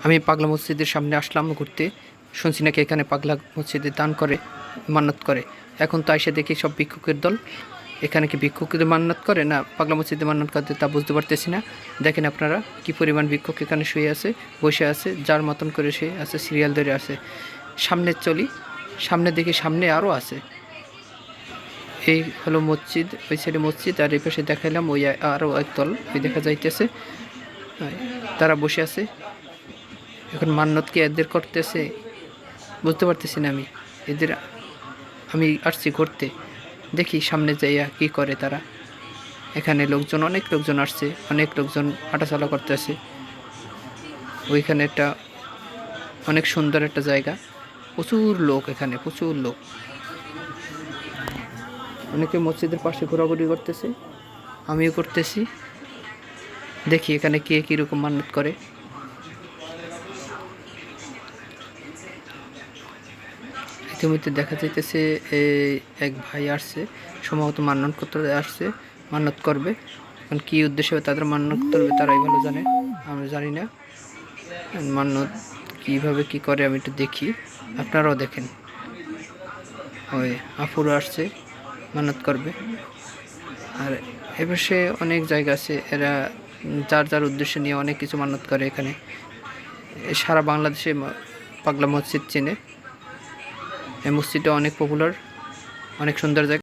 আমি পাগলা মসজিদের সামনে আসলাম ঘুরতে। শুনছি নাকি এখানে পাগলা মসজিদে দান করে, মান্নাত করে। এখন তো এসে দেখি সব ভিক্ষুকের দল। এখানে কি ভিক্ষুকদের মান্নাত করে না পাগলা মসজিদে মান্নাত করে তা বুঝতে পারতেছি না। দেখেন আপনারা কি পরিমাণ ভিক্ষুক এখানে শুয়ে আছে, বসে আছে, যার মতন করে শুয়ে আছে, সিরিয়াল ধরে আছে। সামনে চলি, সামনে দেখি সামনে আরও আছে। এই হলো মসজিদ, ওই সাইডে মসজিদ, আর এই পাশে দেখাইলাম ওই আরও একদল ওই দেখা যাইতেছে, তারা বসে আছে। এখন মান্নত কি এদের করতেছে বুঝতে পারতেছি না আমি আসছি ঘুরতে, দেখি সামনে যাইয়া কি করে তারা। এখানে লোকজন, অনেক লোকজন আসছে, অনেক লোকজন হাঁটাচলা করতেছে। ওইখানে একটা অনেক সুন্দর একটা জায়গা, প্রচুর লোক, এখানে প্রচুর লোক। অনেকে মসজিদের পাশে ঘোরাঘুরি করতেছে, আমিও করতেছি। দেখি এখানে কে কীরকম মান্নত করে। ইতিমধ্যে দেখা যাইতেছে এক ভাই আসছে, সম্ভবত মান্নত করতে আসছে, মান্নত করবে। এখন কী উদ্দেশ্যে তাদের মান্নত করবে তারাই ভালো জানে, আমি জানি না। মান্নত কীভাবে কি করে আমি একটু দেখি, আপনারাও দেখেন। ওই আপুরা আসছে মান্নত করবে। আর এপাশে অনেক জায়গা আছে, এরা যার যার উদ্দেশ্য নিয়ে অনেক কিছু মান্নত করে। এখানে সারা বাংলাদেশে পাগলা মসজিদ চেনে। এই মসজিদটা অনেক পপুলার, অনেক সুন্দর জায়গা।